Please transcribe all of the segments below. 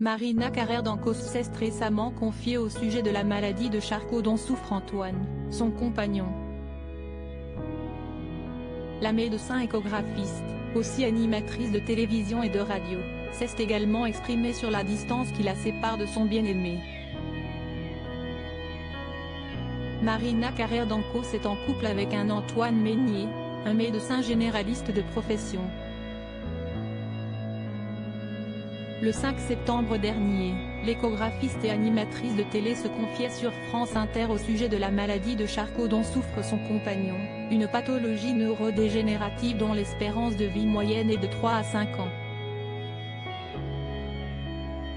Marina Carrère d'Ancos s'est récemment confiée au sujet de la maladie de Charcot dont souffre Antoine, son compagnon. La médecin échographiste, aussi animatrice de télévision et de radio, s'est également exprimée sur la distance qui la sépare de son bien-aimé. Marina Carrère d'Ancos est en couple avec un Antoine Meignier, un médecin généraliste de profession. Le 5 septembre dernier, l'échographiste et animatrice de télé se confiait sur France Inter au sujet de la maladie de Charcot dont souffre son compagnon, une pathologie neurodégénérative dont l'espérance de vie moyenne est de 3 à 5 ans.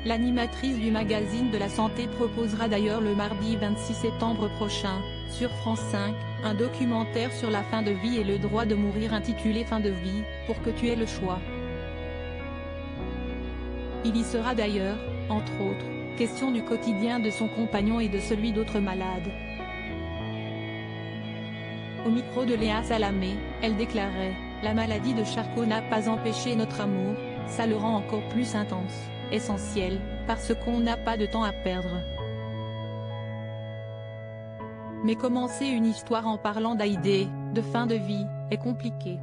L'animatrice du magazine de la santé proposera d'ailleurs le mardi 26 septembre prochain, sur France 5, un documentaire sur la fin de vie et le droit de mourir intitulé Fin de vie, pour que tu aies le choix. Il y sera d'ailleurs, entre autres, question du quotidien de son compagnon et de celui d'autres malades. Au micro de Léa Salamé, elle déclarait « La maladie de Charcot n'a pas empêché notre amour, ça le rend encore plus intense, essentiel, parce qu'on n'a pas de temps à perdre. » Mais commencer une histoire en parlant d'AID, de fin de vie, est compliqué.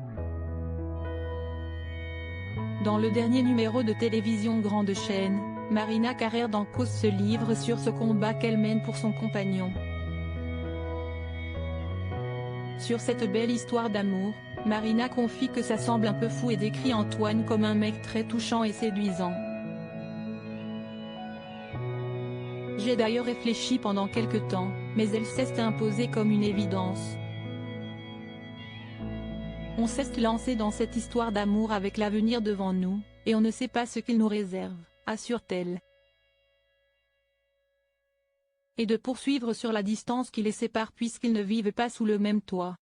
Dans le dernier numéro de télévision grande chaîne, Marina Carrère d'Ancos se livre sur ce combat qu'elle mène pour son compagnon. Sur cette belle histoire d'amour, Marina confie que ça semble un peu fou et décrit Antoine comme un mec très touchant et séduisant. J'ai d'ailleurs réfléchi pendant quelque temps, mais elle s'est imposée comme une évidence. On s'est lancé dans cette histoire d'amour avec l'avenir devant nous, et on ne sait pas ce qu'il nous réserve, assure-t-elle. Et de poursuivre sur la distance qui les sépare puisqu'ils ne vivent pas sous le même toit.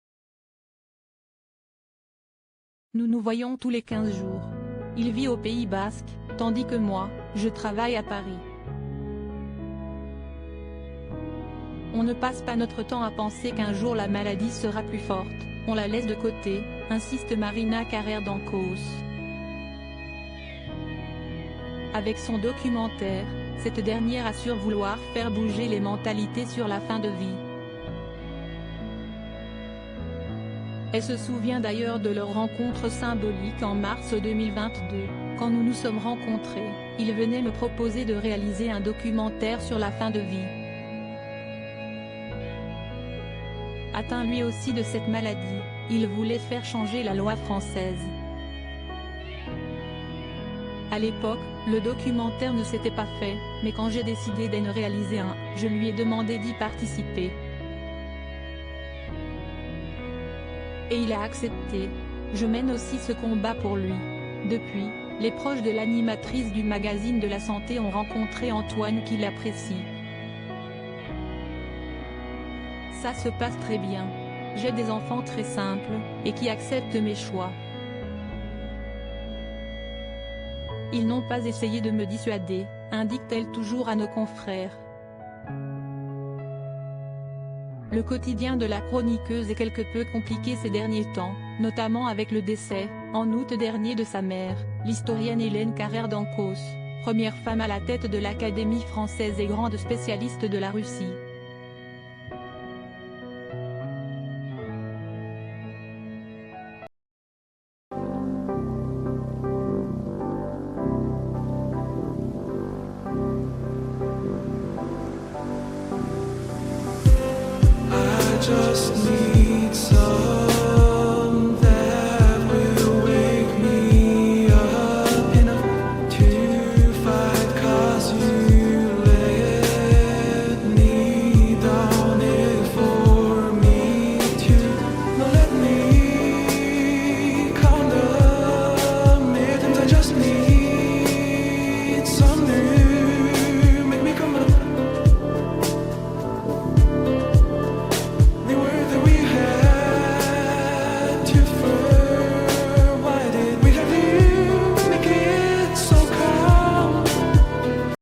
Nous nous voyons tous les 15 jours. Il vit au Pays Basque, tandis que moi, je travaille à Paris. On ne passe pas notre temps à penser qu'un jour la maladie sera plus forte, on la laisse de côté, insiste Marina Carrère d'Ancos. Avec son documentaire, cette dernière assure vouloir faire bouger les mentalités sur la fin de vie. Elle se souvient d'ailleurs de leur rencontre symbolique en mars 2022, quand nous nous sommes rencontrés, il venait me proposer de réaliser un documentaire sur la fin de vie. Atteint lui aussi de cette maladie, il voulait faire changer la loi française. À l'époque, le documentaire ne s'était pas fait, mais quand j'ai décidé d'en réaliser un, je lui ai demandé d'y participer. Et il a accepté. Je mène aussi ce combat pour lui. Depuis, les proches de l'animatrice du magazine de la santé ont rencontré Antoine qui l'apprécie. Ça se passe très bien. J'ai des enfants très simples, et qui acceptent mes choix. Ils n'ont pas essayé de me dissuader, indique-t-elle toujours à nos confrères. Le quotidien de la chroniqueuse est quelque peu compliqué ces derniers temps, notamment avec le décès, en août dernier de sa mère, l'historienne Hélène Carrère d'Ancos, première femme à la tête de l'Académie française et grande spécialiste de la Russie. Just need